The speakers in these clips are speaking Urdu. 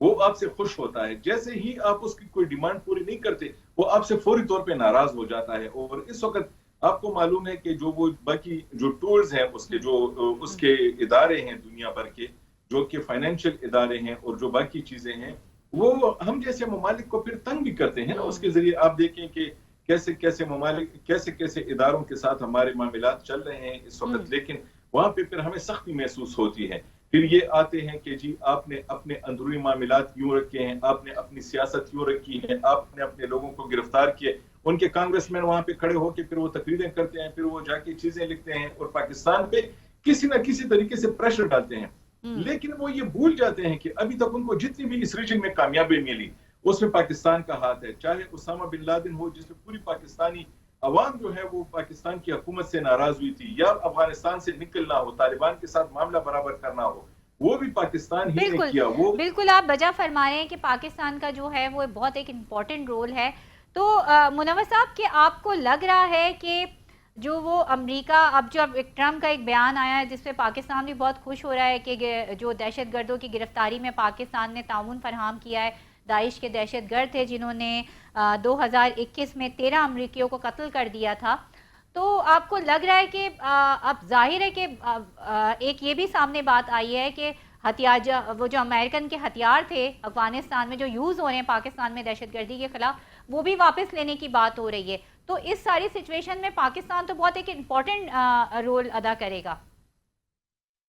وہ آپ سے خوش ہوتا ہے. جیسے ہی آپ اس کی کوئی ڈیمانڈ پوری نہیں کرتے وہ آپ سے فوری طور پہ ناراض ہو جاتا ہے. اور اس وقت آپ کو معلوم ہے کہ جو وہ باقی جو ٹولز ہیں اس کے جو اس کے ادارے ہیں دنیا بھر کے جو کہ فائنینشیل ادارے ہیں اور جو باقی چیزیں ہیں وہ ہم جیسے ممالک کو پھر تنگ بھی کرتے ہیں نا. اس کے ذریعے آپ دیکھیں کہ کیسے کیسے ممالک کیسے کیسے اداروں کے ساتھ ہمارے معاملات چل رہے ہیں اس وقت, لیکن وہاں پہ پھر ہمیں سختی محسوس ہوتی ہے. پھر یہ آتے ہیں کہ جی آپ نے اپنے اندرونی معاملات یوں رکھے ہیں, آپ نے اپنی سیاست یوں رکھی ہے, آپ نے اپنے لوگوں کو گرفتار کیے. ان کے کانگریس مین وہاں پہ کھڑے ہو کے پھر وہ تقریریں کرتے ہیں, پھر وہ جا کے چیزیں لکھتے ہیں اور پاکستان پہ کسی نہ کسی طریقے سے پریشر ڈالتے ہیں. لیکن وہ یہ بھول جاتے ہیں کہ ابھی تک ان کو جتنی بھی اس ریجن میں کامیابی ملی اس میں پاکستان کا ہاتھ ہے. چاہے اسامہ بن لادن ہو جس میں پوری پاکستانی عوام جو ہے وہ پاکستان کی حکومت سے ناراض ہوئی تھی, یا افغانستان سے نکلنا ہو, طالبان کے ساتھ معاملہ برابر کرنا ہو, وہ بھی پاکستان ہی نے کیا. وہ بالکل آپ بجا فرما رہے ہیں کہ پاکستان کا جو ہے وہ بہت ایک امپورٹنٹ رول ہے. تو منور صاحب کہ آپ کو لگ رہا ہے کہ جو وہ امریکہ اب جو ٹرمپ کا ایک بیان آیا ہے جس پہ پاکستان بھی بہت خوش ہو رہا ہے کہ جو دہشت گردوں کی گرفتاری میں پاکستان نے تعاون فراہم کیا ہے, داعش کے دہشت گرد تھے جنہوں نے 2021 میں 13 امریکیوں کو قتل کر دیا تھا, تو آپ کو لگ رہا ہے کہ اب ظاہر ہے کہ ایک یہ بھی سامنے بات آئی ہے کہ ہتھیار وہ جو امریکن کے ہتھیار تھے افغانستان میں جو یوز ہو رہے ہیں پاکستان میں دہشت گردی کے خلاف, وہ بھی واپس لینے کی بات ہو رہی ہے. تو اس ساری سچویشن میں پاکستان تو بہت ایک امپورٹنٹ رول ادا کرے گا.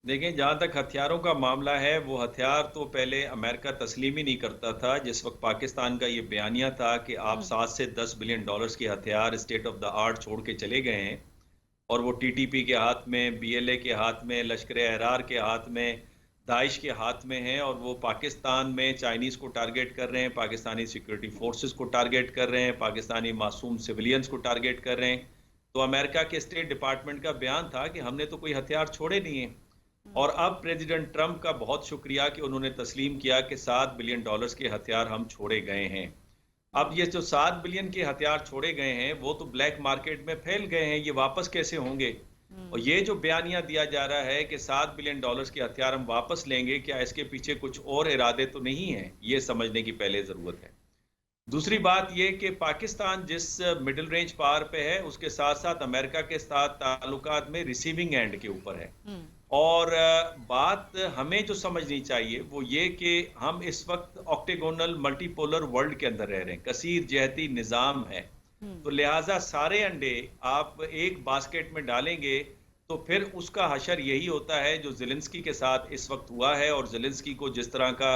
دیکھیں جہاں تک ہتھیاروں کا معاملہ ہے وہ ہتھیار تو پہلے امریکہ تسلیم ہی نہیں کرتا تھا. جس وقت پاکستان کا یہ بیانیہ تھا کہ آپ 7 سے 10 بلین ڈالرز کے ہتھیار اسٹیٹ آف دا آرٹ چھوڑ کے چلے گئے ہیں, اور وہ ٹی ٹی پی کے ہاتھ میں, بی ایل اے کے ہاتھ میں, لشکر احرار کے ہاتھ میں, داعش کے ہاتھ میں ہیں, اور وہ پاکستان میں چائنیز کو ٹارگیٹ کر رہے ہیں, پاکستانی سیکورٹی فورسز کو ٹارگیٹ کر رہے ہیں, پاکستانی معصوم سویلینز کو ٹارگیٹ کر رہے ہیں. تو امریکہ کے اسٹیٹ ڈپارٹمنٹ کا بیان تھا کہ ہم نے تو کوئی ہتھیار چھوڑے نہیں ہیں. اور اب پریزیڈنٹ ٹرمپ کا بہت شکریہ کہ انہوں نے تسلیم کیا کہ 7 بلین ڈالرز کے ہتھیار ہم چھوڑے گئے ہیں. اب یہ جو 7 بلین کے ہتھیار چھوڑے گئے ہیں وہ تو بلیک مارکیٹ میں پھیل گئے ہیں, یہ واپس کیسے ہوں گے؟ اور یہ جو بیانیہ دیا جا رہا ہے کہ 7 بلین ڈالرز کے ہتھیار ہم واپس لیں گے, کیا اس کے پیچھے کچھ اور ارادے تو نہیں ہیں؟ یہ سمجھنے کی پہلے ضرورت ہے. دوسری بات یہ کہ پاکستان جس مڈل رینج پاور پہ ہے اس کے ساتھ ساتھ امریکہ کے ساتھ تعلقات میں ریسیونگ اینڈ کے اوپر ہے. اور بات ہمیں جو سمجھنی چاہیے وہ یہ کہ ہم اس وقت آکٹیگونل ملٹی پولر ورلڈ کے اندر رہ رہے ہیں, کثیر جہتی نظام ہے. تو لہٰذا سارے انڈے آپ ایک باسکٹ میں ڈالیں گے تو پھر اس کا حشر یہی ہوتا ہے جو زیلنسکی کے ساتھ اس وقت ہوا ہے, اور زیلنسکی کو جس طرح کا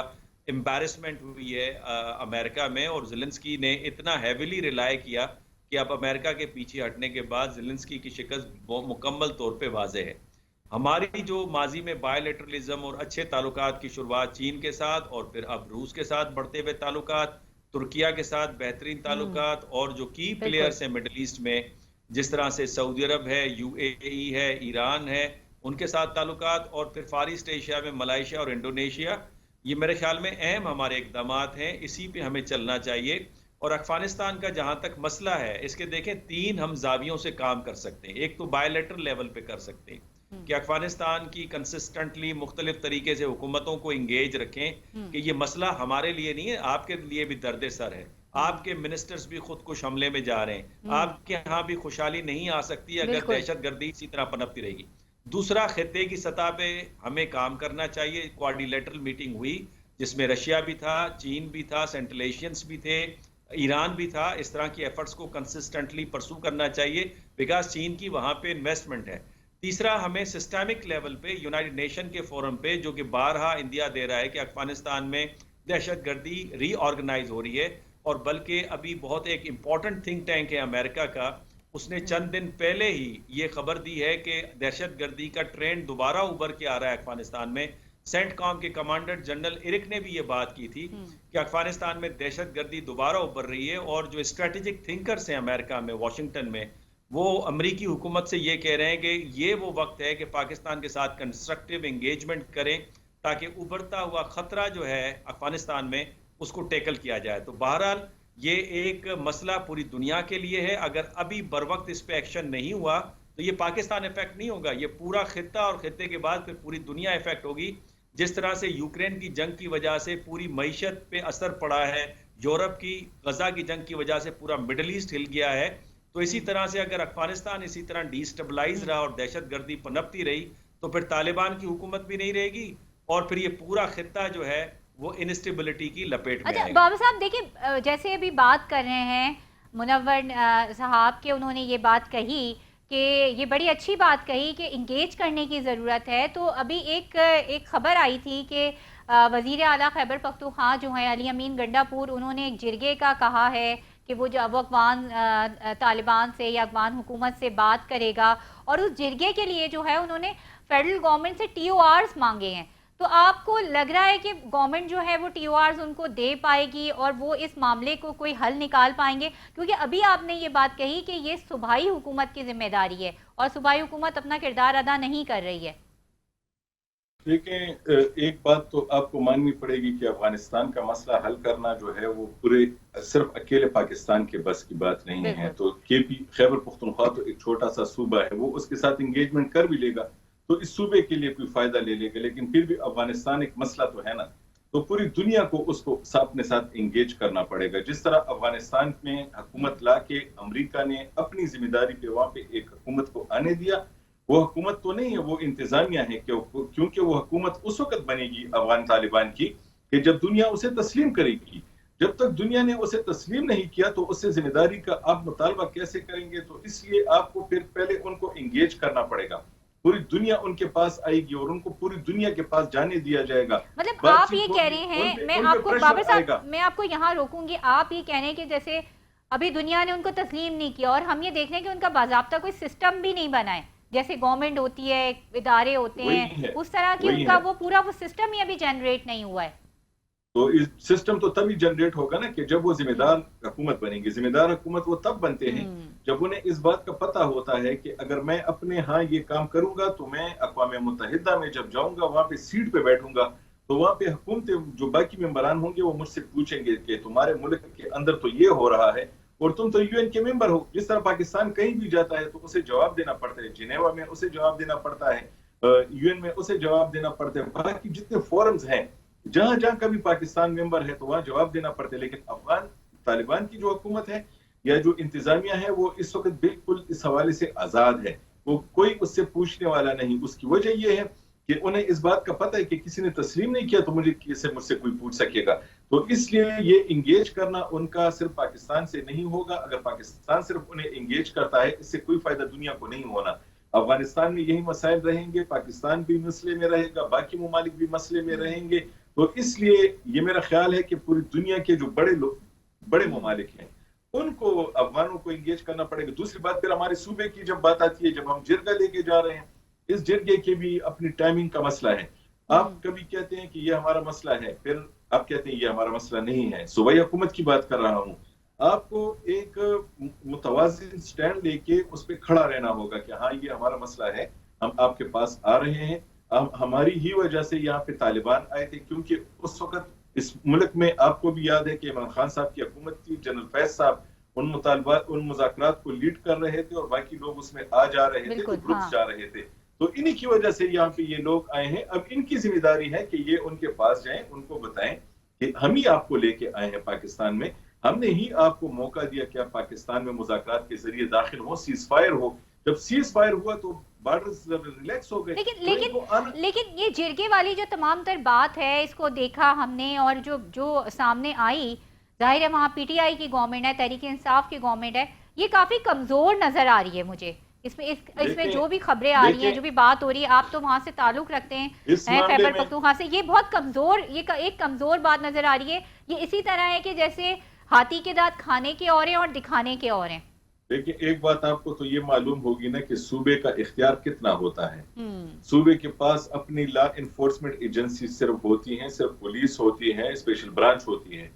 امبیرسمنٹ ہوئی ہے امریکہ میں, اور زیلنسکی نے اتنا ہیویلی ریلائی کیا کہ اب امریکہ کے پیچھے ہٹنے کے بعد زیلنسکی کی شکست مکمل طور پہ واضح ہے. ہماری جو ماضی میں بائیلیٹرلزم اور اچھے تعلقات کی شروعات چین کے ساتھ, اور پھر اب روس کے ساتھ بڑھتے ہوئے تعلقات, ترکیہ کے ساتھ بہترین تعلقات, اور جو کی پلیئرز ہیں مڈل ایسٹ میں جس طرح سے سعودی عرب ہے, یو اے ای ہے, ایران ہے, ان کے ساتھ تعلقات, اور پھر فار ایسٹ ایشیا میں ملائیشیا اور انڈونیشیا, یہ میرے خیال میں اہم ہمارے اقدامات ہیں, اسی پہ ہمیں چلنا چاہیے. اور افغانستان کا جہاں تک مسئلہ ہے اس کے دیکھیں 3 ہم زاویوں سے کام کر سکتے ہیں. ایک تو بائیلیٹرل لیول پہ کر سکتے ہیں کہ افغانستان کی کنسسٹنٹلی مختلف طریقے سے حکومتوں کو انگیج رکھیں کہ یہ مسئلہ ہمارے لیے نہیں ہے, آپ کے لیے بھی درد سر ہے, آپ کے منسٹرز بھی خودکش حملے میں جا رہے ہیں, آپ کے ہاں بھی خوشحالی نہیں آ سکتی اگر دہشت گردی اسی طرح پنپتی رہے گی. دوسرا, خطے کی سطح پہ ہمیں کام کرنا چاہیے. کوارڈیلیٹرل میٹنگ ہوئی جس میں رشیا بھی تھا, چین بھی تھا, سینٹرل ایشینز بھی تھے, ایران بھی تھا. اس طرح کی ایفرٹس کو کنسسٹنٹلی پرسو کرنا چاہیے بیکاز چین کی وہاں پہ انویسٹمنٹ ہے. تیسرا, ہمیں سسٹمک لیول پہ یونائٹڈ نیشن کے فورم پہ جو کہ بارہا انڈیا دے رہا ہے کہ افغانستان میں دہشت گردی ری آرگنائز ہو رہی ہے, اور بلکہ ابھی بہت ایک امپورٹنٹ تھنک ٹینک ہے امریکہ کا, اس نے چند دن پہلے ہی یہ خبر دی ہے کہ دہشت گردی کا ٹرینڈ دوبارہ ابھر کے آ رہا ہے افغانستان میں. سینٹ کام کے کمانڈر جنرل ارک نے بھی یہ بات کی تھی کہ افغانستان میں دہشت گردی دوبارہ ابھر رہی ہے, اور جو اسٹریٹجک تھنکرز ہیں امریکہ میں, واشنگٹن میں, وہ امریکی حکومت سے یہ کہہ رہے ہیں کہ یہ وہ وقت ہے کہ پاکستان کے ساتھ کنسٹرکٹیو انگیجمنٹ کریں تاکہ ابھرتا ہوا خطرہ جو ہے افغانستان میں اس کو ٹیکل کیا جائے. تو بہرحال یہ ایک مسئلہ پوری دنیا کے لیے ہے. اگر ابھی بر وقت اس پہ ایکشن نہیں ہوا تو یہ پاکستان افیکٹ نہیں ہوگا, یہ پورا خطہ اور خطے کے بعد پھر پوری دنیا افیکٹ ہوگی جس طرح سے یوکرین کی جنگ کی وجہ سے پوری معیشت پہ اثر پڑا ہے، یورپ کی غزہ کی جنگ کی وجہ سے پورا مڈل ایسٹ ہل گیا ہے، تو اسی طرح سے اگر افغانستان اسی طرح ڈی اسٹیبلائز رہا اور دہشت گردی پنپتی رہی تو پھر طالبان کی حکومت بھی نہیں رہے گی اور پھر یہ پورا خطہ جو ہے وہ انسٹیبلٹی کی لپیٹ میں اچھا آئے گا۔ بابا صاحب دیکھیں، جیسے ابھی بات کر رہے ہیں منور صاحب کے، انہوں نے یہ بات کہی کہ یہ بڑی اچھی بات کہی کہ انگیج کرنے کی ضرورت ہے، تو ابھی ایک خبر آئی تھی کہ وزیر اعلیٰ خیبر پختونخوا جو ہیں علی امین گنڈا پور، انہوں نے ایک جرگے کا کہا ہے کہ وہ جو افغان طالبان سے یا افغان حکومت سے بات کرے گا، اور اس جرگے کے لیے جو ہے انہوں نے فیڈرل گورنمنٹ سے ٹی او آرز مانگے ہیں۔ تو آپ کو لگ رہا ہے کہ گورنمنٹ جو ہے وہ ٹی او آرز ان کو دے پائے گی اور وہ اس معاملے کو کوئی حل نکال پائیں گے؟ کیونکہ ابھی آپ نے یہ بات کہی کہ یہ صوبائی حکومت کی ذمہ داری ہے اور صوبائی حکومت اپنا کردار ادا نہیں کر رہی ہے۔ دیکھیں، ایک بات تو آپ کو ماننی پڑے گی کہ افغانستان کا مسئلہ حل کرنا جو ہے وہ پورے صرف اکیلے پاکستان کے بس کی بات نہیں ہے۔ تو خیبر پختونخوا تو ایک چھوٹا سا صوبہ ہے، وہ اس کے ساتھ انگیجمنٹ کر بھی لے گا تو اس صوبے کے لیے کوئی فائدہ لے لے گا، لیکن پھر بھی افغانستان ایک مسئلہ تو ہے نا، تو پوری دنیا کو اس کو اپنے ساتھ انگیج کرنا پڑے گا۔ جس طرح افغانستان میں حکومت لا کے امریکہ نے اپنی ذمہ داری پہ وہاں پہ ایک حکومت کو آنے دیا، وہ حکومت تو نہیں ہے، وہ انتظامیہ ہے، کیونکہ وہ حکومت اس وقت بنے گی افغان طالبان کی کہ جب دنیا اسے تسلیم کرے گی۔ جب تک دنیا نے اسے تسلیم نہیں کیا تو اس سے ذمہ داری کا آپ مطالبہ کیسے کریں گے؟ تو اس لیے آپ کو پھر پہلے ان کو انگیج کرنا پڑے گا، پوری دنیا ان کے پاس آئے گی اور ان کو پوری دنیا کے پاس جانے دیا جائے گا۔ مطلب آپ یہ کہہ رہے ہیں، میں آپ کو بابر صاحب میں آپ کو یہاں روکوں گی، آپ یہ کہہ رہے ہیں کہ جیسے ابھی دنیا نے ان کو تسلیم نہیں کیا اور ہم یہ دیکھ رہے ہیں کہ ان کا باضابطہ کوئی سسٹم بھی نہیں بنا ہے، جیسے گورنمنٹ ہوتی ہے، ادارے ہوتے ہیں، اس طرح کی ان کا وہ پورا وہ سسٹم ہی ابھی جنریٹ نہیں ہوا ہے۔ تو سسٹم تو تبھی جنریٹ ہوگا نا کہ جب وہ ذمہ دار حکومت بنے گی۔ ذمہ دار حکومت وہ تب بنتے ہیں جب انہیں اس بات کا پتہ ہوتا ہے کہ اگر میں اپنے ہاں یہ کام کروں گا تو میں اقوام متحدہ میں جب جاؤں گا، وہاں پہ سیٹ پہ بیٹھوں گا تو وہاں پہ حکومتیں جو باقی ممبران ہوں گے وہ مجھ سے پوچھیں گے کہ تمہارے ملک کے اندر تو یہ ہو رہا ہے اور تم تو یو این کے ممبر ہو۔ جس طرح پاکستان کہیں بھی جاتا ہے تو اسے جواب دینا پڑتا ہے، جنیوا میں اسے جواب دینا پڑتا ہے، یو این میں اسے جواب دینا پڑتا ہے، باقی جتنے فورمز ہیں جہاں جہاں کبھی پاکستان ممبر ہے تو وہاں جواب دینا پڑتا ہے۔ لیکن افغان طالبان کی جو حکومت ہے یا جو انتظامیہ ہے وہ اس وقت بالکل اس حوالے سے آزاد ہے، وہ کوئی اس سے پوچھنے والا نہیں۔ اس کی وجہ یہ ہے کہ انہیں اس بات کا پتہ ہے کہ کسی نے تسلیم نہیں کیا تو مجھ سے کوئی پوچھ سکے گا۔ تو اس لیے یہ انگیج کرنا ان کا صرف پاکستان سے نہیں ہوگا۔ اگر پاکستان صرف انہیں انگیج کرتا ہے اس سے کوئی فائدہ دنیا کو نہیں ہونا۔ افغانستان میں یہی مسائل رہیں گے، پاکستان بھی مسئلے میں رہے گا، باقی ممالک بھی مسئلے میں رہیں گے۔ تو اس لیے یہ میرا خیال ہے کہ پوری دنیا کے جو بڑے ممالک ہیں ان کو افغانوں کو انگیج کرنا پڑے گا۔ دوسری بات پھر ہمارے صوبے کی جب بات آتی ہے، جب ہم جرگہ لے کے جا رہے ہیں، اس جرگے کے بھی اپنی ٹائمنگ کا مسئلہ ہے۔ آپ کبھی کہتے ہیں کہ یہ ہمارا مسئلہ ہے، پھر آپ کہتے ہیں یہ ہمارا مسئلہ نہیں ہے۔ صوبائی حکومت کی بات کر رہا ہوں، آپ کو ایک متوازن سٹینڈ لے کے اس پہ کھڑا رہنا ہوگا کہ ہاں یہ ہمارا مسئلہ ہے، ہم آپ کے پاس آ رہے ہیں۔ ہماری ہی وجہ سے یہاں پہ طالبان آئے تھے، کیونکہ اس وقت اس ملک میں آپ کو بھی یاد ہے کہ عمران خان صاحب کی حکومت تھی، جنرل فیض صاحب ان مذاکرات کو لیڈ کر رہے تھے اور باقی لوگ اس میں آ جا رہے تھے، گروپس جا رہے تھے۔ تو انہی کی وجہ سے یہاں پہ یہ لوگ آئے ہیں۔ اب ان کی ذمہ داری ہے کہ یہ ان کے پاس جائیں، ان کو بتائیں کہ ہم ہی آپ کو لے کے آئے ہیں پاکستان میں، ہم نے ہی آپ کو موقع دیا کہ آپ پاکستان میں مذاکرات کے ذریعے داخل ہوں، سیز فائر ہو۔ جب سیز فائر ہوا تو بارڈرز ریلیکس ہو گئے۔ لیکن یہ جرگے والی جو تمام تر بات ہے، اس کو دیکھا ہم نے اور جو سامنے آئی، ظاہر ہے وہاں پی ٹی آئی کی گورنمنٹ ہے، تحریک انصاف کی گورنمنٹ ہے، یہ کافی کمزور نظر آ رہی ہے مجھے۔ اس میں جو بھی خبریں آ رہی ہیں، جو بھی بات ہو رہی ہے، آپ تو وہاں سے تعلق رکھتے ہیں خیبر پختونخوا سے، یہ بہت کمزور، یہ ایک کمزور بات نظر آ رہی ہے۔ یہ اسی طرح ہے کہ جیسے ہاتھی کے دانت کھانے کے اور ہیں اور دکھانے کے اور ہیں۔ دیکھیں، ایک بات آپ کو تو یہ معلوم ہوگی نا کہ صوبے کا اختیار کتنا ہوتا ہے۔ صوبے کے پاس اپنی لا انفورسمنٹ ایجنسی صرف ہوتی ہیں، صرف پولیس ہوتی ہے، اسپیشل برانچ ہوتی ہے،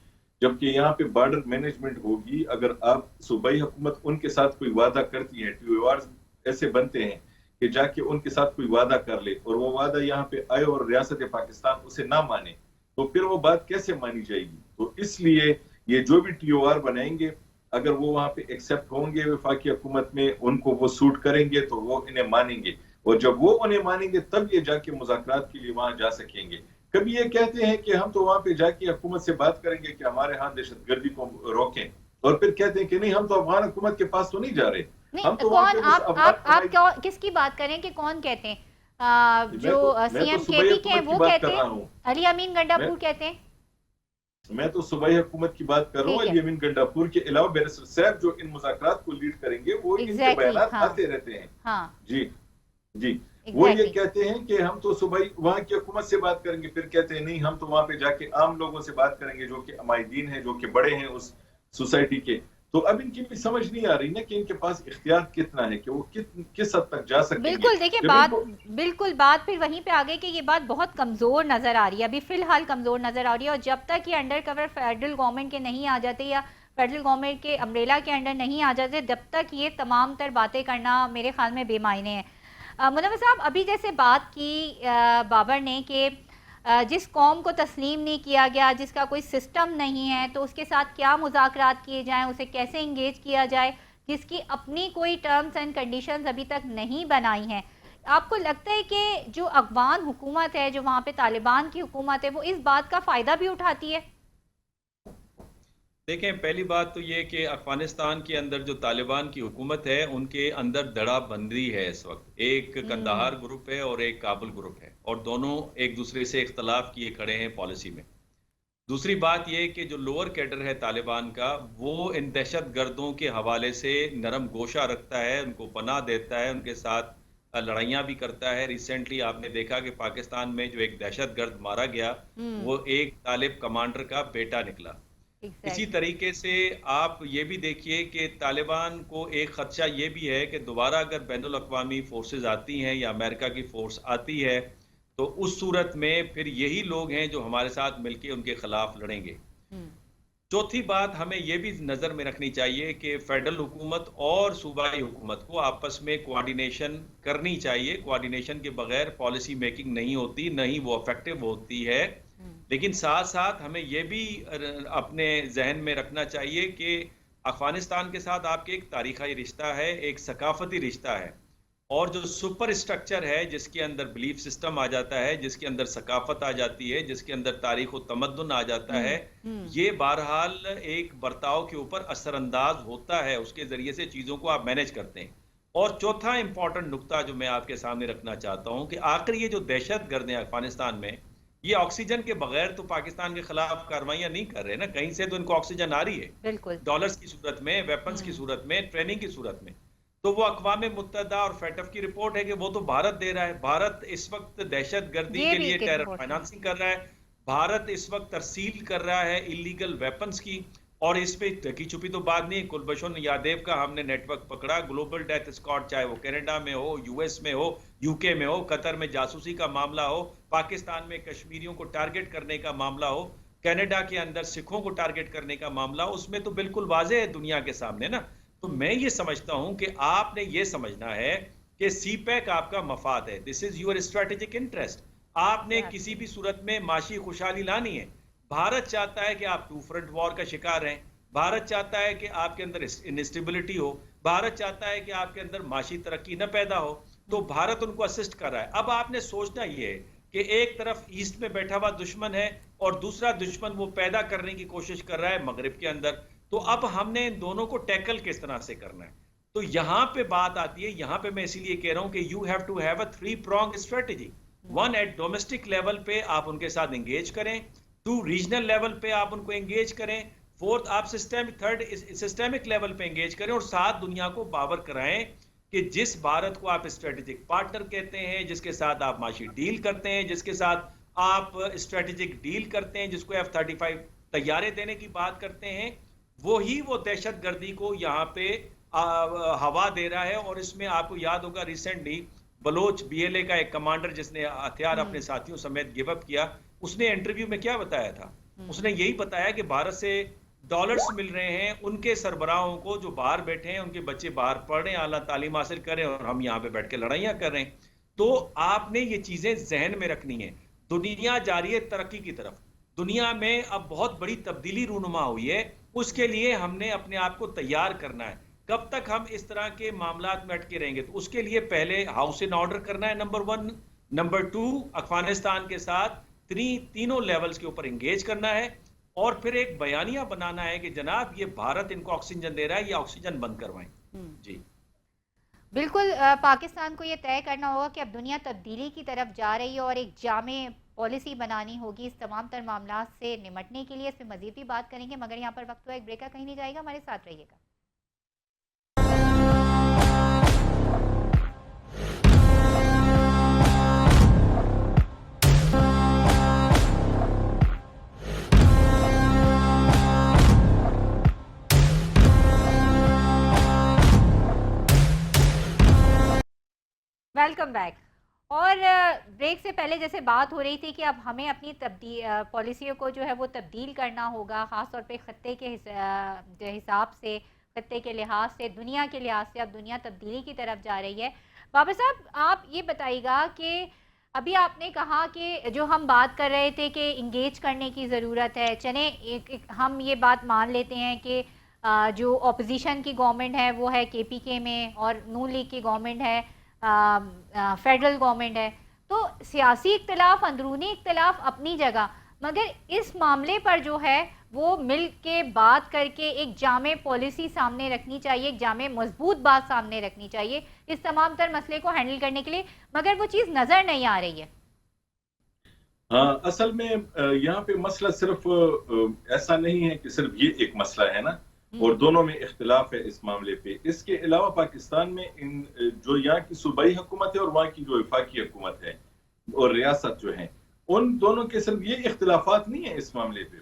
جبکہ یہاں پہ بارڈر مینجمنٹ ہوگی۔ اگر آپ صوبائی حکومت ان کے ساتھ کوئی وعدہ کرتی ہے، ٹی او آرز ایسے بنتے ہیں کہ جا کے ان کے ساتھ کوئی وعدہ کر لے اور وہ وعدہ یہاں پہ آئے اور ریاست پاکستان اسے نہ مانے تو پھر وہ بات کیسے مانی جائے گی؟ تو اس لیے یہ جو بھی ٹی او آر بنائیں گے، اگر وہ وہاں پہ ایکسیپٹ ہوں گے وفاقی حکومت میں، ان کو وہ سوٹ کریں گے تو وہ انہیں مانیں گے، اور جب وہ انہیں مانیں گے تب یہ جا کے مذاکرات کے لیے وہاں جا سکیں گے۔ کبھی یہ کہتے ہیں کہ ہم تو وہاں پہ جا کے حکومت سے بات کریں گے کہ ہمارے ہاں دہشت گردی کو روکیں، اور پھر کہتے ہیں کہ نہیں ہم تو افغان حکومت کے پاس تو نہیں جا رہے، نہیں ہم تو وہاں کون پہ بس آپ کس کی بات کریں کہ کون کہتے ہیں؟ جو میں سی تو ایم کے صوبائی پی کے ہیں حکومت کی وہ بات کہتے کر ہیں، رہا ہوں، علی امین گنڈا پور کہتے ہیں؟ میں تو صوبائی حکومت کی بات کر رہا ہوں، ٹھیک ہے، علی امین گنڈاپور کے علاوہ بیرسٹر صاحب جو ان مذاکرات کو لیڈ کریں گے وہ ان کے ایگزیکٹلی، بیانات ہاں آتے رہتے ہیں. ہاں جی جی، وہ یہ ایگزیکٹلی. کہتے ہیں کہ ہم تو صوبائی وہاں کی حکومت سے بات کریں گے، پھر کہتے ہیں نہیں ہم تو وہاں پہ جا کے عام لوگوں سے بات کریں گے جو کہ عمائدین ہیں، جو کہ بڑے ہیں اس سوسائٹی کے. تو اب ان کی بھی سمجھ نہیں آ رہی نا کہ ان کے پاس اختیار کتنا ہے، کہ وہ کس حد تک جا سکیں گے. بالکل دیکھیں بات پھر وہیں پہ آگے کہ یہ بات بہت کمزور نظر آ رہی ہے، ابھی فی الحال کمزور نظر آ رہی ہے، اور جب تک یہ انڈر کور فیڈرل گورنمنٹ کے نہیں آ جاتے یا فیڈرل گورنمنٹ کے امبریلا کے انڈر نہیں آ جاتے، جب تک یہ تمام تر باتیں کرنا میرے خیال میں بے معنی ہے. منور صاحب ابھی جیسے بات کی بابر نے کہ جس قوم کو تسلیم نہیں کیا گیا، جس کا کوئی سسٹم نہیں ہے، تو اس کے ساتھ کیا مذاکرات کیے جائیں، اسے کیسے انگیج کیا جائے، جس کی اپنی کوئی ٹرمز اینڈ کنڈیشنز ابھی تک نہیں بنائی ہیں. آپ کو لگتا ہے کہ جو افغان حکومت ہے، جو وہاں پہ طالبان کی حکومت ہے، وہ اس بات کا فائدہ بھی اٹھاتی ہے؟ دیکھیں پہلی بات تو یہ کہ افغانستان کے اندر جو طالبان کی حکومت ہے ان کے اندر دڑا بندی ہے اس وقت. ایک کندہار گروپ ہے اور ایک کابل گروپ ہے، اور دونوں ایک دوسرے سے اختلاف کیے کھڑے ہیں پالیسی میں. دوسری بات یہ کہ جو لوور کیڈر ہے طالبان کا، وہ ان دہشت گردوں کے حوالے سے نرم گوشہ رکھتا ہے، ان کو پناہ دیتا ہے، ان کے ساتھ لڑائیاں بھی کرتا ہے. ریسنٹلی آپ نے دیکھا کہ پاکستان میں جو ایک دہشت گرد مارا گیا وہ ایک طالب کمانڈر کا بیٹا نکلا. اسی طریقے سے آپ یہ بھی دیکھیے کہ طالبان کو ایک خدشہ یہ بھی ہے کہ دوبارہ اگر بین الاقوامی فورسز آتی ہیں یا امریکہ کی فورس آتی ہے تو اس صورت میں پھر یہی لوگ ہیں جو ہمارے ساتھ مل کے ان کے خلاف لڑیں گے. چوتھی بات ہمیں یہ بھی نظر میں رکھنی چاہیے کہ فیڈرل حکومت اور صوبائی حکومت کو آپس میں کوارڈینیشن کرنی چاہیے. کوارڈینیشن کے بغیر پالیسی میکنگ نہیں ہوتی، نہ ہی وہ افیکٹو ہوتی ہے. لیکن ساتھ ساتھ ہمیں یہ بھی اپنے ذہن میں رکھنا چاہیے کہ افغانستان کے ساتھ آپ کے ایک تاریخی رشتہ ہے، ایک ثقافتی رشتہ ہے، اور جو سپر اسٹرکچر ہے جس کے اندر بلیف سسٹم آ جاتا ہے، جس کے اندر ثقافت آ جاتی ہے، جس کے اندر تاریخ و تمدن آ جاتا ہے، یہ بہرحال ایک برتاؤ کے اوپر اثر انداز ہوتا ہے، اس کے ذریعے سے چیزوں کو آپ مینج کرتے ہیں. اور چوتھا امپورٹنٹ نقطہ جو میں آپ کے سامنے رکھنا چاہتا ہوں کہ آخر یہ جو دہشت گرد ہیں افغانستان میں، یہ آکسیجن کے بغیر تو پاکستان کے خلاف کارروائیاں نہیں کر رہے نا، کہیں سے تو ان کو آکسیجن آ رہی ہے، بالکل ڈالرز کی صورت میں، ویپنز کی صورت میں، ٹریننگ کی صورت میں. تو وہ اقوام متحدہ اور فیٹف کی رپورٹ ہے کہ وہ تو بھارت دے رہا ہے. بھارت اس وقت دہشت گردی کے لیے ٹیرر فائنانسنگ کر رہا ہے، بھارت اس وقت ترسیل کر رہا ہے اللیگل ویپنز کی. اور اس پہ ٹکی چھپی تو بات نہیں. کلبھشن یادیو کا ہم نے نیٹ ورک پکڑا، گلوبل ڈیتھ اسکواڈ، چاہے وہ کینیڈا میں ہو، یو ایس میں ہو، یو کے میں ہو، قطر میں جاسوسی کا معاملہ ہو، پاکستان میں کشمیریوں کو ٹارگٹ کرنے کا معاملہ ہو، کینیڈا کے اندر سکھوں کو ٹارگٹ کرنے کا معاملہ ہو، اس میں تو بالکل واضح ہے دنیا کے سامنے نا. تو میں یہ سمجھتا ہوں کہ آپ نے یہ سمجھنا ہے کہ سی پیک آپ کا مفاد ہے، دس از یور اسٹریٹجک انٹرسٹ. آپ نے کسی بھی صورت میں معاشی خوشحالی لانی ہے. بھارت چاہتا ہے کہ آپ ٹو فرنٹ وار کا شکار رہیں، بھارت چاہتا ہے کہ آپ کے اندر انسٹیبلٹی ہو، بھارت چاہتا ہے کہ آپ کے اندر معاشی ترقی نہ پیدا ہو. تو بھارت ان کو اسسٹ کر رہا ہے. اب آپ نے سوچنا یہ ہے کہ ایک طرف ایسٹ میں بیٹھا ہوا دشمن ہے اور دوسرا دشمن وہ پیدا کرنے کی کوشش کر رہا ہے مغرب کے اندر. تو اب ہم نے ان دونوں کو ٹیکل کس طرح سے کرنا ہے. تو یہاں پہ بات آتی ہے، یہاں پہ میں اسی لیے کہہ رہا ہوں کہ you have to have a 3 pronged strategy. 1 at domestic level پہ آپ ان کے ساتھ انگیج کریں، 2 ریجنل لیول پہ آپ ان کو انگیج کریں، 4 آپ تھرڈ سسٹمک لیول پہ انگیج کریں، اور 7 دنیا کو باور کرائیں کہ جس بھارت کو آپ اسٹریٹجک پارٹنر کہتے ہیں، جس کے ساتھ آپ معاشی ڈیل کرتے ہیں، جس کے ساتھ آپ اسٹریٹجک ڈیل کرتے ہیں، جس کو F-35 طیارے دینے کی بات کرتے ہیں، وہی وہ دہشت گردی کو یہاں پہ ہوا دے رہا ہے. اور اس میں آپ کو یاد ہوگا ریسنٹلی بلوچ BLA کا ایک کمانڈر جس نے ہتھیار اپنے ساتھیوں سمیت گیو اپ کیا، اس نے انٹرویو میں کیا بتایا تھا؟ اس نے یہی بتایا کہ بھارت سے ڈالرز مل رہے ہیں ان کے سربراہوں کو جو باہر بیٹھے ہیں، ان کے بچے باہر پڑھ رہے ہیں، اعلیٰ تعلیم حاصل کر رہے ہیں، اور ہم یہاں پہ بیٹھ کے لڑائیاں کر رہے ہیں. تو آپ نے یہ چیزیں ذہن میں رکھنی ہیں. دنیا جاری ہے ترقی کی طرف، دنیا میں اب بہت بڑی تبدیلی رونما ہوئی ہے، اس کے لیے ہم نے اپنے آپ کو تیار کرنا ہے. کب تک ہم اس طرح کے معاملات میں اٹکے رہیں گے؟ تو اس کے لیے پہلے ہاؤس ان آرڈر کرنا ہے، نمبر 1. نمبر 2 افغانستان کے ساتھ تینوں لیولز کے اوپر انگیج کرنا ہے اور پھر ایک بیانیہ بنانا ہے کہ جناب یہ بھارت ان کو آکسیجن دے رہا ہے، یہ آکسیجن بند کروائیں. جی بالکل. پاکستان کو یہ طے کرنا ہوگا کہ اب دنیا تبدیلی کی طرف جا رہی ہے اور ایک جامع پالیسی بنانی ہوگی اس تمام تر معاملات سے نمٹنے کے لیے. اس پہ مزید بھی بات کریں گے مگر یہاں پر وقت ہوا ایک بریک کا، کہیں نہیں جائے گا، ہمارے ساتھ رہیے گا. Welcome back. اور بریک سے پہلے جیسے بات ہو رہی تھی کہ اب ہمیں اپنی پالیسیوں کو جو ہے وہ تبدیل کرنا ہوگا، خاص طور پہ خطے کے حساب سے، خطے کے لحاظ سے، دنیا کے لحاظ سے. اب دنیا تبدیلی کی طرف جا رہی ہے. بابر صاحب آپ یہ بتائیے گا کہ ابھی آپ نے کہا کہ جو ہم بات کر رہے تھے کہ انگیج کرنے کی ضرورت ہے، چلیں ہم یہ بات مان لیتے ہیں کہ جو اپوزیشن کی گورنمنٹ ہے وہ ہے کے پی کے میں اور نون لیگ کی گورنمنٹ ہے، فیڈرل گورنمنٹ ہے، تو سیاسی اختلاف، اندرونی اختلاف اپنی جگہ، مگر اس معاملے پر جو ہے وہ مل کے بات کر کے ایک جامع پالیسی سامنے رکھنی چاہیے، ایک جامع مضبوط بات سامنے رکھنی چاہیے اس تمام تر مسئلے کو ہینڈل کرنے کے لیے، مگر وہ چیز نظر نہیں آ رہی ہے. ہاں، اصل میں یہاں پہ مسئلہ صرف ایسا نہیں ہے کہ صرف یہ ایک مسئلہ ہے نا، اور دونوں میں اختلاف ہے اس معاملے پہ. اس کے علاوہ پاکستان میں جو یہاں کی صوبائی حکومت ہے اور وہاں کی جو وفاقی حکومت ہے اور ریاست جو ہے، ان دونوں کے صرف یہ اختلافات نہیں ہیں اس معاملے پہ.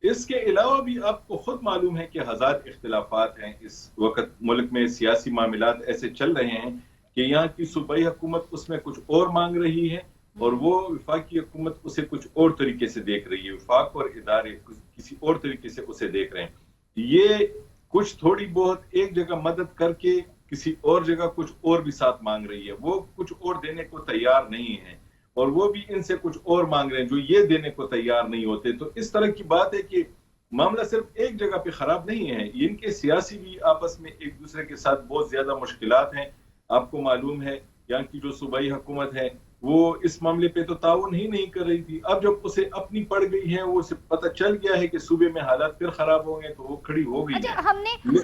اس کے علاوہ بھی آپ کو خود معلوم ہے کہ ہزار اختلافات ہیں اس وقت ملک میں. سیاسی معاملات ایسے چل رہے ہیں کہ یہاں کی صوبائی حکومت اس میں کچھ اور مانگ رہی ہے اور وہ وفاقی حکومت اسے کچھ اور طریقے سے دیکھ رہی ہے، وفاق اور ادارے کسی اور طریقے سے اسے دیکھ رہے ہیں. یہ کچھ تھوڑی بہت ایک جگہ مدد کر کے کسی اور جگہ کچھ اور بھی ساتھ مانگ رہی ہے. وہ کچھ اور دینے کو تیار نہیں ہے اور وہ بھی ان سے کچھ اور مانگ رہے ہیں جو یہ دینے کو تیار نہیں ہوتے. تو اس طرح کی بات ہے کہ معاملہ صرف ایک جگہ پہ خراب نہیں ہے، ان کے سیاسی بھی آپس میں ایک دوسرے کے ساتھ بہت زیادہ مشکلات ہیں. آپ کو معلوم ہے یہاں کی جو صوبائی حکومت ہے وہ اس معاملے پہ تو تعاون ہی نہیں کر رہی تھی. اب جب اسے اپنی پڑ گئی ہے، وہ اسے پتہ چل گیا ہے کہ صوبے میں حالات پھر خراب ہوں گے، تو وہ کھڑی ہو گئی ہے.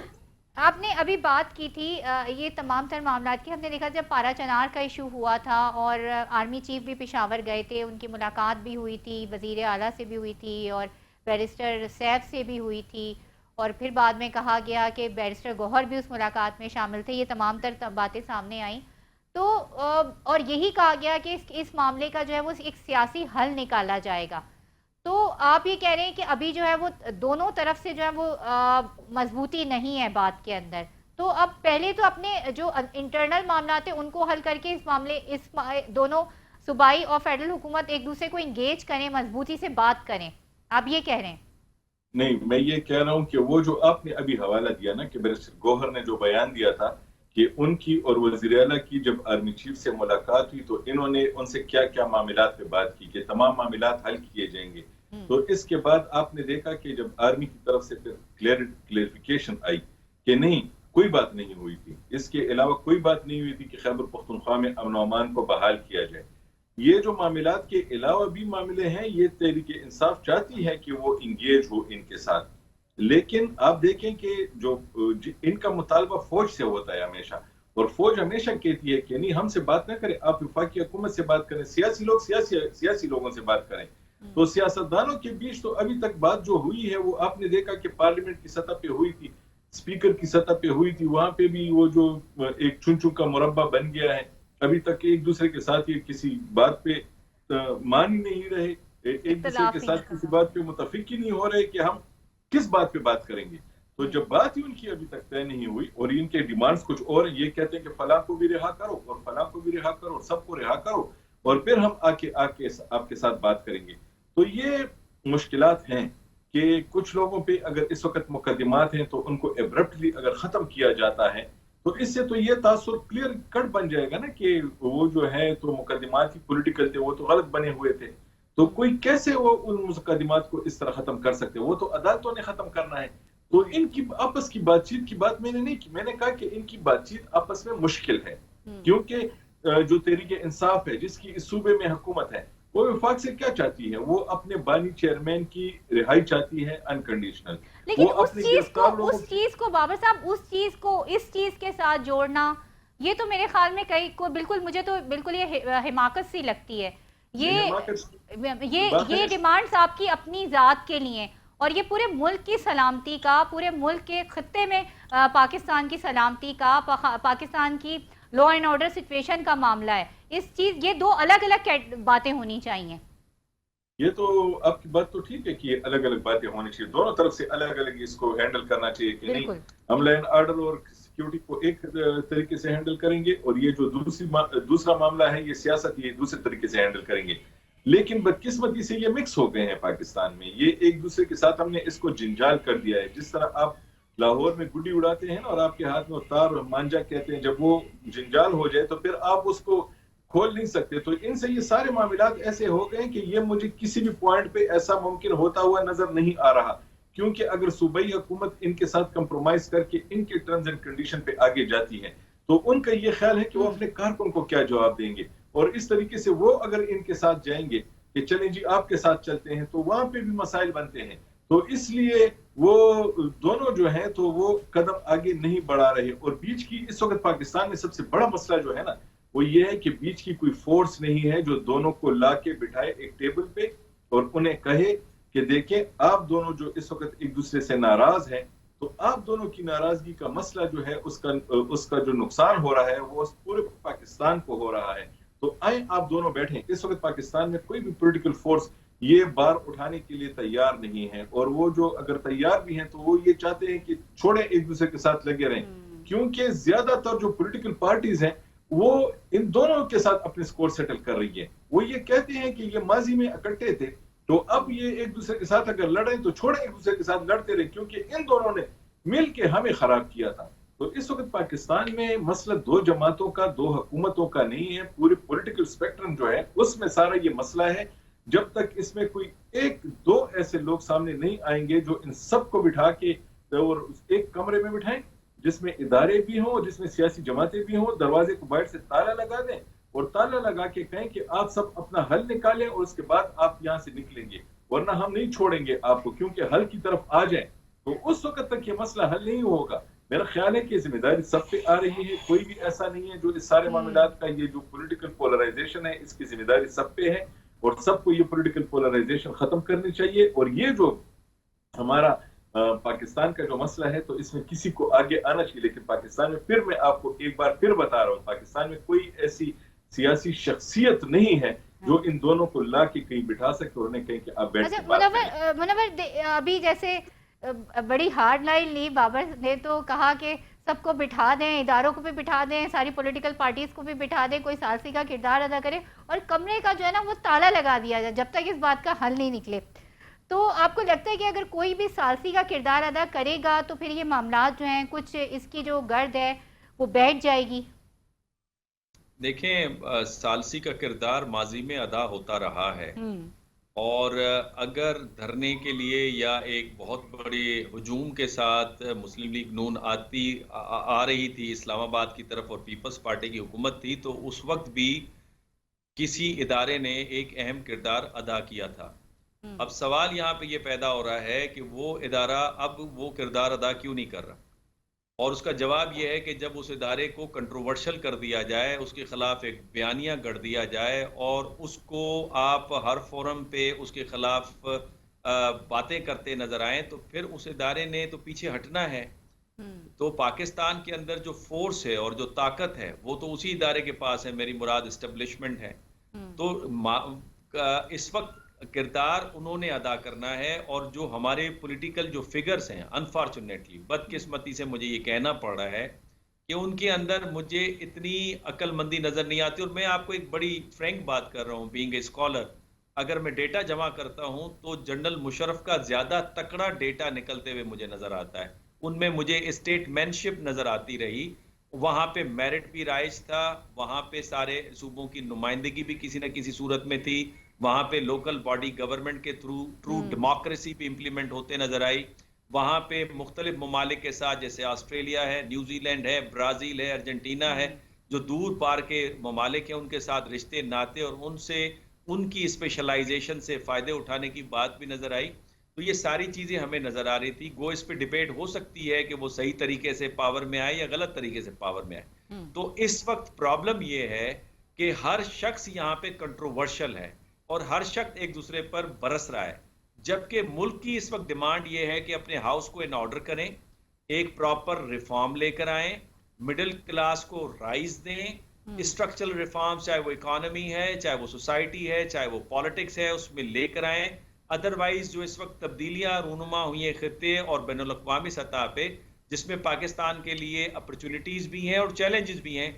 آپ نے ابھی بات کی تھی یہ تمام تر معاملات کی. ہم نے دیکھا جب پارا چنار کا ایشو ہوا تھا اور آرمی چیف بھی پشاور گئے تھے، ان کی ملاقات بھی ہوئی تھی، وزیر اعلیٰ سے بھی ہوئی تھی اور بیرسٹر سیف سے بھی ہوئی تھی، اور پھر بعد میں کہا گیا کہ بیرسٹر گوہر بھی اس ملاقات میں شامل تھے. یہ تمام تر باتیں سامنے آئیں تو اور یہی کہا گیا کہ اس معاملے کا جو ہے وہ ایک سیاسی حل نکالا جائے گا. تو آپ یہ کہہ رہے ہیں کہ ابھی جو ہے وہ دونوں طرف سے جو ہے وہ مضبوطی نہیں ہے بات کے اندر. تو اب پہلے تو اپنے جو انٹرنل معاملات ہیں ان کو حل کر کے اس دونوں صوبائی اور فیڈرل حکومت ایک دوسرے کو انگیج کریں، مضبوطی سے بات کریں. آپ یہ کہہ رہے ہیں؟ نہیں، میں یہ کہہ رہا ہوں کہ وہ جو آپ نے ابھی حوالہ دیا نا کہ بیرسٹر گوہر نے جو بیان دیا تھا کہ ان کی اور وزیر اعلیٰ کی جب آرمی چیف سے ملاقات ہوئی تو انہوں نے ان سے کیا کیا معاملات پہ بات کی کہ تمام معاملات حل کیے جائیں گے. تو اس کے بعد آپ نے دیکھا کہ جب آرمی کی طرف سے پھر کلیریفیکیشن آئی کہ نہیں، کوئی بات نہیں ہوئی تھی، اس کے علاوہ کوئی بات نہیں ہوئی تھی کہ خیبر پختونخوا میں امن و امان کو بحال کیا جائے. یہ جو معاملات کے علاوہ بھی معاملے ہیں، یہ تحریک انصاف چاہتی ہے کہ وہ انگیج ہو ان کے ساتھ. لیکن آپ دیکھیں کہ جو ان کا مطالبہ فوج سے ہوتا ہے ہمیشہ، اور فوج ہمیشہ کہتی ہے کہ نہیں، ہم سے بات نہ کریں، آپ وفاقی حکومت سے بات کریں، سیاسی لوگ سیاسی لوگوں سے بات کریں. تو سیاستدانوں کے بیچ تو ابھی تک بات جو ہوئی ہے وہ آپ نے دیکھا کہ پارلیمنٹ کی سطح پہ ہوئی تھی، اسپیکر کی سطح پہ ہوئی تھی، وہاں پہ بھی وہ جو ایک چن چن کا مربع بن گیا ہے. ابھی تک ایک دوسرے کے ساتھ یہ کسی بات پہ مان ہی نہیں رہے، ایک دوسرے کے ساتھ کسی بات پہ متفق ہی نہیں ہو رہے کہ ہم کس بات پہ بات کریں گے. تو جب بات ہی ان کی ابھی تک طے نہیں ہوئی اور ان کے ڈیمانڈز کچھ اور، یہ کہتے ہیں کہ فلاں کو بھی رہا کرو اور فلاں کو بھی رہا کرو اور سب کو رہا کرو اور پھر ہم آ کے آپ کے ساتھ بات کریں گے. تو یہ مشکلات ہیں کہ کچھ لوگوں پہ اگر اس وقت مقدمات ہیں تو ان کو ایبرپٹلی اگر ختم کیا جاتا ہے تو اس سے تو یہ تاثر کلیئر کٹ بن جائے گا نا کہ وہ جو ہے تو مقدمات ہی پولیٹیکل تھے، وہ تو غلط بنے ہوئے تھے. تو کوئی کیسے وہ ان مقدمات کو اس طرح ختم کر سکتے؟ وہ تو عدالتوں نے ختم کرنا ہے. تو ان کی آپس کی بات چیت کی بات میں نے نہیں کی، میں نے کہا کہ ان کی بات چیت آپس میں مشکل ہے، کیونکہ جو تحریک انصاف ہے جس کی اس صوبے میں حکومت ہے، وہ وفاق سے کیا چاہتی ہے؟ وہ اپنے بانی چیئرمین کی رہائی چاہتی ہے انکنڈیشنل. لیکن وہ اس اپنے چیز گرفتار لوگوں اس چیز کو بابر صاحب اس چیز کو اس چیز کے ساتھ جوڑنا، یہ تو میرے خیال میں کئی کو بالکل، مجھے تو بالکل یہ حماقت سی لگتی ہے. یہ ڈیمانڈز آپ کی اپنی ذات کے لیے، اور یہ پورے ملک کی سلامتی کا، پورے ملک کے خطے میں پاکستان کی سلامتی کا، پاکستان کی لا اینڈ آرڈر سچویشن کا معاملہ ہے. یہ دو الگ الگ باتیں ہونی چاہیے. یہ تو آپ کی بات تو ٹھیک ہے کہ یہ الگ الگ باتیں ہونی چاہیے، دونوں طرف سے الگ الگ اس کو ہینڈل کرنا چاہیے کہ نہیں ہم لا اینڈ آرڈر اور سیکیورٹی کو ایک طریقے سے ہینڈل کریں گے اور یہ جو دوسرا معاملہ ہے یہ سیاست، یہ دوسرے طریقے سے ہینڈل کریں گے. لیکن بدقسمتی سے یہ مکس ہو گئے ہیں پاکستان میں، یہ ایک دوسرے کے ساتھ ہم نے اس کو جنجال کر دیا ہے. جس طرح آپ لاہور میں گڈی اڑاتے ہیں اور آپ کے ہاتھ میں تار مانجا کہتے ہیں، جب وہ جنجال ہو جائے تو پھر آپ اس کو کھول نہیں سکتے. تو ان سے یہ سارے معاملات ایسے ہو گئے کہ یہ مجھے کسی بھی پوائنٹ پہ ایسا ممکن ہوتا ہوا نظر نہیں آ رہا، کیونکہ اگر صوبائی حکومت ان کے ساتھ کمپرومائز کر کے ان کے ٹرمز اینڈ کنڈیشن پہ آگے جاتی ہے تو ان کا یہ خیال ہے کہ وہ اپنے کارکن کو کیا جواب دیں گے. اور اس طریقے سے وہ اگر ان کے ساتھ جائیں گے کہ چلیں جی آپ کے ساتھ چلتے ہیں تو وہاں پہ بھی مسائل بنتے ہیں. تو اس لیے وہ دونوں جو ہیں تو وہ قدم آگے نہیں بڑھا رہے. اور بیچ کی اس وقت پاکستان میں سب سے بڑا مسئلہ جو ہے نا وہ یہ ہے کہ بیچ کی کوئی فورس نہیں ہے جو دونوں کو لا کے بٹھائے ایک ٹیبل پہ اور انہیں کہے کہ دیکھیں آپ دونوں جو اس وقت ایک دوسرے سے ناراض ہیں تو آپ دونوں کی ناراضگی کا مسئلہ جو ہے اس کا جو نقصان ہو رہا ہے وہ پورے پاکستان کو ہو رہا ہے. تو آئیں آپ دونوں بیٹھیں. اس وقت پاکستان میں کوئی بھی پولیٹیکل فورس یہ بار اٹھانے کے لیے تیار نہیں ہے، اور وہ جو اگر تیار بھی ہیں تو وہ یہ چاہتے ہیں کہ چھوڑیں ایک دوسرے کے ساتھ لگے رہیں، کیونکہ زیادہ تر جو پولیٹیکل پارٹیز ہیں وہ ان دونوں کے ساتھ اپنے سکور سیٹل کر رہی ہے. وہ یہ کہتے ہیں کہ یہ ماضی میں اکٹھے تھے تو اب یہ ایک دوسرے کے ساتھ اگر لڑیں تو چھوڑیں ایک دوسرے کے ساتھ لڑتے رہے، کیونکہ ان دونوں نے مل کے ہمیں خراب کیا تھا. تو اس وقت پاکستان میں مسئلہ دو جماعتوں کا، دو حکومتوں کا نہیں ہے، پورے پولیٹیکل اسپیکٹرم جو ہے اس میں سارا یہ مسئلہ ہے. جب تک اس میں کوئی ایک دو ایسے لوگ سامنے نہیں آئیں گے جو ان سب کو بٹھا کے اور ایک کمرے میں بٹھائیں جس میں ادارے بھی ہوں، جس میں سیاسی جماعتیں بھی ہوں، دروازے کو باہر سے تالا لگا دیں اور تالا لگا کے کہیں کہ آپ سب اپنا حل نکالیں اور اس کے بعد آپ یہاں سے نکلیں گے، ورنہ ہم نہیں چھوڑیں گے آپ کو، کیونکہ حل کی طرف آ جائیں تو اس وقت تک یہ مسئلہ حل نہیں ہوگا. میرا خیال ہے کہ ذمہ داری سب پہ آ رہی ہے، کوئی بھی ایسا نہیں ہے جو اس سارے معاملات کا یہ جو پولیٹیکل پولرائزیشن ہے اس کی ذمہ داری سب پہ ہے اور سب کو یہ پولیٹیکل پولرائزیشن ختم کرنی چاہیے. اور یہ جو ہمارا پاکستان کا جو مسئلہ ہے تو اس میں کسی کو آگے آنا چاہیے. لیکن پاکستان میں پھر میں آپ کو ایک بار پھر بتا رہا ہوں، پاکستان میں کوئی ایسی سیاسی شخصیت نہیں ہے جو ان دونوں کو لا کے کہیں بٹھا سکتے اور انہیں کہیں کہ آپ بیٹھ کے بات کریں. منور ابھی جیسے بڑی ہارڈ لائن لی بابر نے، تو کہا کہ سب کو بٹھا دیں، اداروں کو بھی بٹھا دیں، ساری پولیٹیکل پارٹیز کو بھی بٹھا دیں، کوئی ثالثی کا کردار ادا کرے اور کمرے کا جو ہے نا وہ تالا لگا دیا جائے جب تک اس بات کا حل نہیں نکلے. تو آپ کو لگتا ہے کہ اگر کوئی بھی ثالثی کا کردار ادا کرے گا تو پھر یہ معاملات جو ہیں کچھ اس کی جو گرد ہے وہ بیٹھ جائے گی؟ دیکھیں ثالثی کا کردار ماضی میں ادا ہوتا رہا ہے، اور اگر دھرنے کے لیے یا ایک بہت بڑے ہجوم کے ساتھ مسلم لیگ نون آ رہی تھی اسلام آباد کی طرف اور پیپلز پارٹی کی حکومت تھی، تو اس وقت بھی کسی ادارے نے ایک اہم کردار ادا کیا تھا. اب سوال یہاں پہ یہ پیدا ہو رہا ہے کہ وہ ادارہ اب وہ کردار ادا کیوں نہیں کر رہا، اور اس کا جواب یہ ہے کہ جب اس ادارے کو کنٹروورشل کر دیا جائے، اس کے خلاف ایک بیانیہ گڑھ دیا جائے اور اس کو آپ ہر فورم پہ اس کے خلاف باتیں کرتے نظر آئیں تو پھر اس ادارے نے تو پیچھے ہٹنا ہے. تو پاکستان کے اندر جو فورس ہے اور جو طاقت ہے وہ تو اسی ادارے کے پاس ہے، میری مراد اسٹیبلشمنٹ ہے. تو اس وقت کردار انہوں نے ادا کرنا ہے، اور جو ہمارے پولیٹیکل جو فگرز ہیں انفارچونیٹلی بدقسمتی سے مجھے یہ کہنا پڑ رہا ہے کہ ان کے اندر مجھے اتنی عقل مندی نظر نہیں آتی. اور میں آپ کو ایک بڑی فرینک بات کر رہا ہوں، بینگ اے اسکالر، اگر میں ڈیٹا جمع کرتا ہوں تو جنرل مشرف کا زیادہ تکڑا ڈیٹا نکلتے ہوئے مجھے نظر آتا ہے. ان میں مجھے اسٹیٹ مین شپ نظر آتی رہی، وہاں پہ میرٹ بھی رائج تھا، وہاں پہ سارے صوبوں کی نمائندگی بھی کسی نہ کسی صورت میں تھی، وہاں پہ لوکل باڈی گورنمنٹ کے تھرو ٹرو ڈیموکریسی بھی امپلیمنٹ ہوتے نظر آئی، وہاں پہ مختلف ممالک کے ساتھ جیسے آسٹریلیا ہے، نیوزی لینڈ ہے، برازیل ہے، ارجنٹینا ہے، جو دور پار کے ممالک ہیں ان کے ساتھ رشتے ناتے اور ان سے ان کی اسپیشلائزیشن سے فائدے اٹھانے کی بات بھی نظر آئی. تو یہ ساری چیزیں ہمیں نظر آ رہی تھی. گو اس پہ ڈیبیٹ ہو سکتی ہے کہ وہ صحیح طریقے سے پاور میں آئے یا غلط طریقے سے پاور میں آئے. تو اس وقت پرابلم یہ ہے کہ ہر شخص یہاں پہ کنٹروورشل ہے اور ہر شخص ایک دوسرے پر برس رہا ہے، جبکہ ملک کی اس وقت ڈیمانڈ یہ ہے کہ اپنے ہاؤس کو ان آرڈر کریں، ایک پراپر ریفارم لے کر آئیں، مڈل کلاس کو رائز دیں، اسٹرکچرل ریفارم چاہے وہ اکانومی ہے، چاہے وہ سوسائٹی ہے، چاہے وہ پالیٹکس ہے، اس میں لے کر آئیں. ادروائز جو اس وقت تبدیلیاں رونما ہوئی ہیں خطے اور بین الاقوامی سطح پہ، جس میں پاکستان کے لیے اپرچونٹیز بھی ہیں اور چیلنجز بھی ہیں،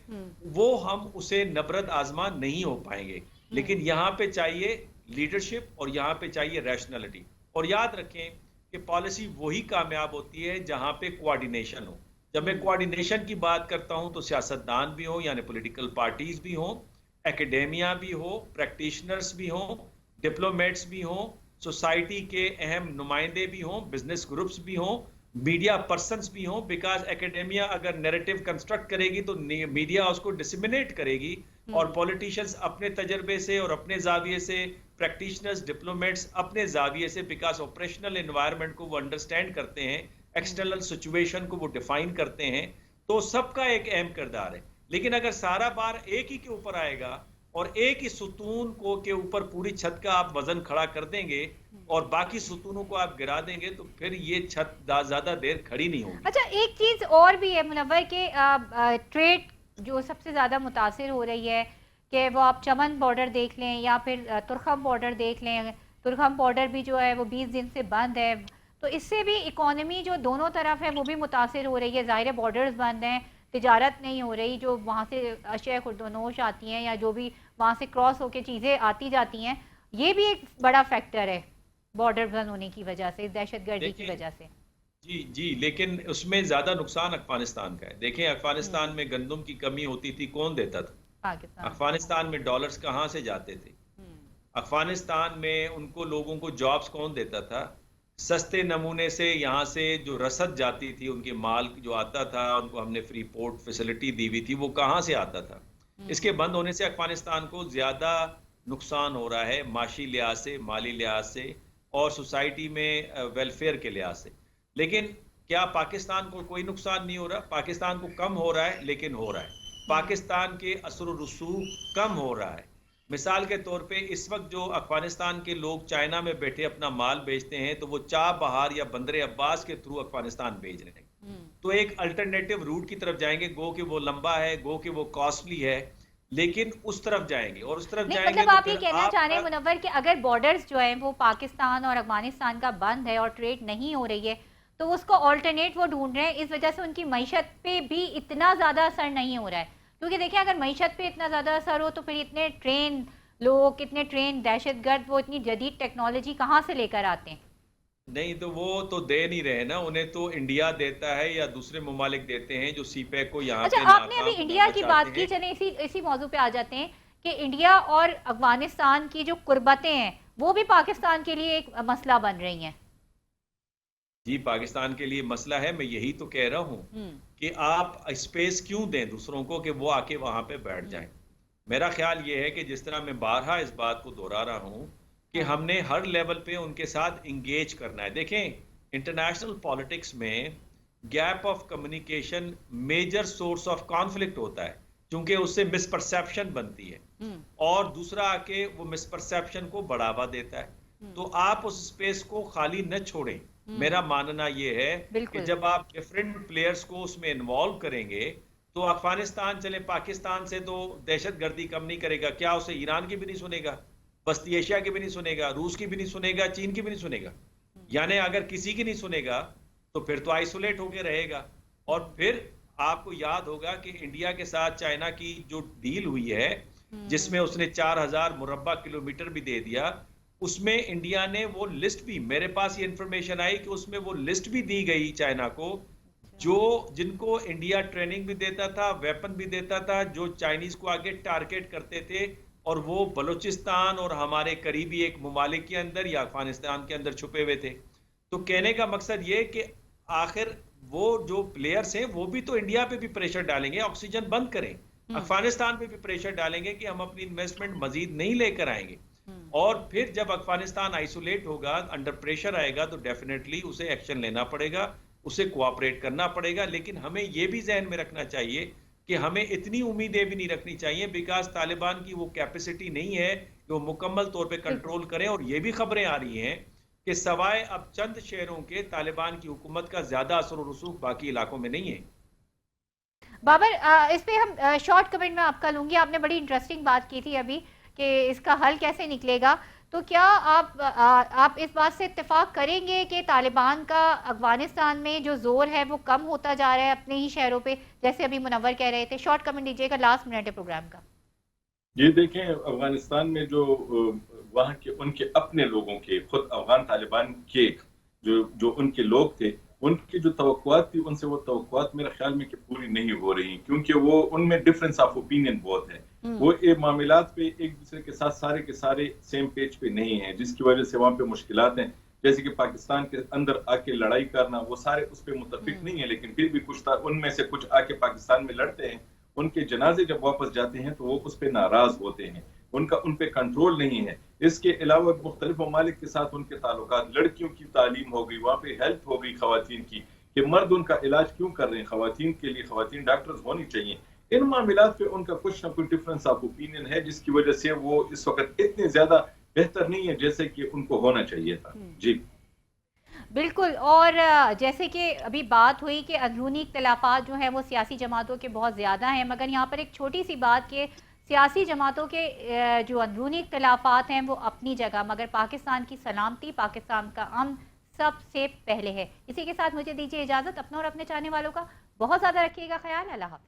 وہ ہم اسے نبرد آزما نہیں ہو پائیں گے. لیکن یہاں پہ چاہیے لیڈرشپ اور یہاں پہ چاہیے ریشنلٹی. اور یاد رکھیں کہ پالیسی وہی کامیاب ہوتی ہے جہاں پہ کوآرڈینیشن ہو. جب میں کوآرڈینیشن کی بات کرتا ہوں تو سیاستدان بھی ہوں، یعنی پولیٹیکل پارٹیز بھی ہوں، ایکیڈیمیا بھی ہو، پریکٹیشنرز بھی ہوں، ڈپلومیٹس بھی ہوں، سوسائٹی کے اہم نمائندے بھی ہوں، بزنس گروپس بھی ہوں، میڈیا پرسنز بھی ہوں. بیکاز ایکیڈیمیا اگر نیریٹو کنسٹرکٹ کرے گی تو میڈیا اس کو ڈسمینیٹ کرے گی، اور پولیٹیشینز اپنے تجربے سے اور اپنے زاویے سے، پریکٹیشنرز ڈپلومیٹس اپنے زاویے سے، بیکاز آپریشنل انوائرمنٹ کو وہ انڈرسٹینڈ کرتے ہیں، ایکسٹرنل سچویشن کو وہ ڈیفائن کرتے ہیں، تو سب کا ایک اہم کردار ہے. لیکن اگر سارا بار ایک ہی کے اوپر آئے گا اور ایک ہی ستون کو کے اوپر پوری چھت کا آپ وزن کھڑا کر دیں گے اور باقی ستونوں کو آپ گرا دیں گے تو پھر یہ چھت زیادہ دیر کھڑی نہیں ہوگی. اچھا، ایک چیز اور بھی ہے منور کہ ٹریڈ جو سب سے زیادہ متاثر ہو رہی ہے کہ وہ آپ چمن بارڈر دیکھ لیں یا پھر ترخم بارڈر دیکھ لیں. ترخم بارڈر بھی جو ہے وہ 20 دن سے بند ہے، تو اس سے بھی اکانومی جو دونوں طرف ہے وہ بھی متاثر ہو رہی ہے. ظاہر بارڈرز بند ہیں، تجارت نہیں ہو رہی، جو وہاں سے اشیاء خوردونوش آتی ہیں یا جو بھی وہاں سے کراس ہو کے چیزیں آتی جاتی ہیں، یہ بھی ایک بڑا فیکٹر ہے بارڈر بند ہونے کی وجہ سے، دہشت گردی کی وجہ سے. جی لیکن اس میں زیادہ نقصان افغانستان کا ہے. دیکھیں افغانستان میں گندم کی کمی ہوتی تھی، کون دیتا تھا؟ افغانستان میں ڈالرز کہاں سے جاتے تھے؟ افغانستان میں ان کو لوگوں کو جابز کون دیتا تھا؟ سستے نمونے سے یہاں سے جو رسد جاتی تھی، ان کے مال جو آتا تھا، ان کو ہم نے فری پورٹ فیسلٹی دی ہوئی تھی، وہ کہاں سے آتا تھا؟ اس کے بند ہونے سے افغانستان کو زیادہ نقصان ہو رہا ہے، معاشی لحاظ سے، مالی لحاظ سے اور سوسائٹی میں ویلفیئر کے لحاظ سے. لیکن کیا پاکستان کو کوئی نقصان نہیں ہو رہا؟ پاکستان کو کم ہو رہا ہے، لیکن ہو رہا ہے. پاکستان کے اثر و رسوخ کم ہو رہا ہے. مثال کے طور پہ اس وقت جو افغانستان کے لوگ چائنا میں بیٹھے اپنا مال بیچتے ہیں تو وہ چاہ بہار یا بندر عباس کے تھرو افغانستان بھیج رہے ہیں. تو ایک الٹرنیٹو روٹ کی طرف جائیں گے، گو کہ وہ لمبا ہے، گو کہ وہ کاسٹلی ہے، لیکن اس طرف جائیں گے. اور اس طرف جائیں گے مطلب آپ یہ کہنا چاہ رہے ہیں منور کہ اگر بارڈرز جو ہیں وہ پاکستان اور افغانستان کا بند ہے اور ٹریڈ نہیں ہو رہی ہے تو اس کو آلٹرنیٹ وہ ڈھونڈ رہے ہیں، اس وجہ سے ان کی معیشت پہ بھی اتنا زیادہ اثر نہیں ہو رہا ہے. کیونکہ دیکھیں اگر معیشت پہ اتنا زیادہ اثر ہو تو پھر اتنے ٹرین لوگ، کتنے ٹرین دہشت گرد وہ اتنی جدید ٹیکنالوجی کہاں سے لے کر آتے ہیں؟ نہیں تو وہ تو دے نہیں رہے نا، انہیں تو انڈیا دیتا ہے یا دوسرے ممالک دیتے ہیں جو سی پیک کو یہاں پہ اچھا، آپ نے ابھی انڈیا کی بات کی، چلیں اسی موضوع پہ آ جاتے ہیں کہ انڈیا اور افغانستان کی جو قربتیں ہیں وہ بھی پاکستان کے لیے ایک مسئلہ بن رہی ہیں. جی پاکستان کے لیے مسئلہ ہے. میں یہی تو کہہ رہا ہوں کہ آپ اسپیس کیوں دیں دوسروں کو کہ وہ آ کے وہاں پہ بیٹھ جائیں. میرا خیال یہ ہے کہ جس طرح میں بارہا اس بات کو دہرا رہا ہوں کہ ہم نے ہر لیول پہ ان کے ساتھ انگیج کرنا ہے. دیکھیں انٹرنیشنل پالیٹکس میں gap of communication major source of conflict ہوتا ہے، کیونکہ اس سے مس پرسیپشن بنتی ہے اور دوسرا آ کے وہ مس پرسیپشن کو بڑھاوا دیتا ہے. تو آپ اس اسپیس کو خالی نہ چھوڑیں. میرا ماننا یہ ہے کہ جب آپ ڈفرینٹ پلیئرز کو اس میں انوالو کریں گے تو افغانستان چلے پاکستان سے تو دہشت گردی کم نہیں کرے گا، کیا اسے ایران کی بھی نہیں سنے گا، وسطی ایشیا کی بھی نہیں سنے گا، روس کی بھی نہیں سنے گا، چین کی بھی نہیں سنے گا. یعنی اگر کسی کی نہیں سنے گا تو پھر تو آئسولیٹ ہو کے رہے گا. اور پھر آپ کو یاد ہوگا کہ انڈیا کے ساتھ چائنا کی جو ڈیل ہوئی ہے جس میں اس نے 4000 مربع کلومیٹر بھی دے دیا، اس میں انڈیا نے وہ لسٹ بھی، میرے پاس یہ انفارمیشن آئی کہ اس میں وہ لسٹ بھی دی گئی چائنا کو، جو جن کو انڈیا ٹریننگ بھی دیتا تھا، ویپن بھی دیتا تھا، جو چائنیز کو آگے ٹارگیٹ کرتے تھے، اور وہ بلوچستان اور ہمارے قریبی ایک ممالک کے اندر یا افغانستان کے اندر چھپے ہوئے تھے. تو کہنے کا مقصد یہ کہ آخر وہ جو پلیئرز ہیں وہ بھی تو انڈیا پہ بھی پریشر ڈالیں گے، آکسیجن بند کریں، افغانستان پہ بھی پریشر ڈالیں گے کہ ہم اپنی انویسٹمنٹ مزید نہیں لے کر آئیں گے. اور پھر جب افغانستان آئسولیٹ ہوگا، انڈر پریشر آئے گا، تو ڈیفینیٹلی اسے ایکشن لینا پڑے گا، اسے کوآپریٹ کرنا پڑے گا. لیکن ہمیں یہ بھی ذہن میں رکھنا چاہیے کہ ہمیں اتنی امیدیں بھی نہیں رکھنی چاہیے، بیکاز طالبان کی وہ کیپیسٹی نہیں ہے کہ وہ مکمل طور پہ کنٹرول کریں. اور یہ بھی خبریں آ رہی ہیں کہ سوائے اب چند شہروں کے طالبان کی حکومت کا زیادہ اثر و رسوخ باقی علاقوں میں نہیں ہے. بابر، اس پہ ہم شارٹ کمنٹ میں آپ کا لوں گی. آپ نے بڑی انٹرسٹنگ بات کی تھی ابھی کہ اس کا حل کیسے نکلے گا. تو کیا آپ اس بات سے اتفاق کریں گے کہ طالبان کا افغانستان میں جو زور ہے وہ کم ہوتا جا رہا ہے اپنے ہی شہروں پہ، جیسے ابھی منور کہہ رہے تھے؟ شارٹ کمنٹ دیجیے گا، لاسٹ منٹ ہے پروگرام کا. یہ دیکھیں، افغانستان میں جو وہاں کے ان کے اپنے لوگوں کے، خود افغان طالبان کے جو ان کے لوگ تھے، ان کی جو توقعات تھی، ان سے وہ توقعات میرے خیال میں کہ پوری نہیں ہو رہی، کیونکہ وہ ان میں ڈفرنس آف اوپینین بہت ہے. وہ معاملات پہ ایک دوسرے کے ساتھ سارے کے سارے سیم پیج پہ نہیں ہیں، جس کی وجہ سے وہاں پہ مشکلات ہیں. جیسے کہ پاکستان کے اندر آ کے لڑائی کرنا، وہ سارے اس پہ متفق نہیں ہیں، لیکن پھر بھی کچھ ان میں سے کچھ آ کے پاکستان میں لڑتے ہیں. ان کے جنازے جب واپس جاتے ہیں تو وہ اس پہ ناراض ہوتے ہیں، ان پہ کنٹرول نہیں ہے. اس کے علاوہ مختلف ممالک کے ساتھ ان کے تعلقات، لڑکیوں کی تعلیم ہو گئی، وہاں پہ ہیلتھ ہو گئی خواتین کی، کہ مرد ان کا علاج کیوں کر رہے ہیں، خواتین کے لیے خواتین ڈاکٹرز ہونی چاہیے. ان معاملات پہ ان کا کچھ نہ کچھ ڈفرنس آف اوپینین ہے، جس کی وجہ سے وہ اس وقت اتنے زیادہ بہتر نہیں ہے جیسے کہ ان کو ہونا چاہیے تھا. جی بالکل. اور جیسے کہ ابھی بات ہوئی کہ اندرونی اختلافات جو ہیں وہ سیاسی جماعتوں کے بہت زیادہ ہیں، مگر یہاں پر ایک چھوٹی سی بات کہ سیاسی جماعتوں کے جو اندرونی اختلافات ہیں وہ اپنی جگہ، مگر پاکستان کی سلامتی، پاکستان کا امن سب سے پہلے ہے. اسی کے ساتھ مجھے دیجیے اجازت. اپنا اور اپنے چاہنے والوں کا بہت زیادہ رکھیے گا خیال. اللہ حافظ.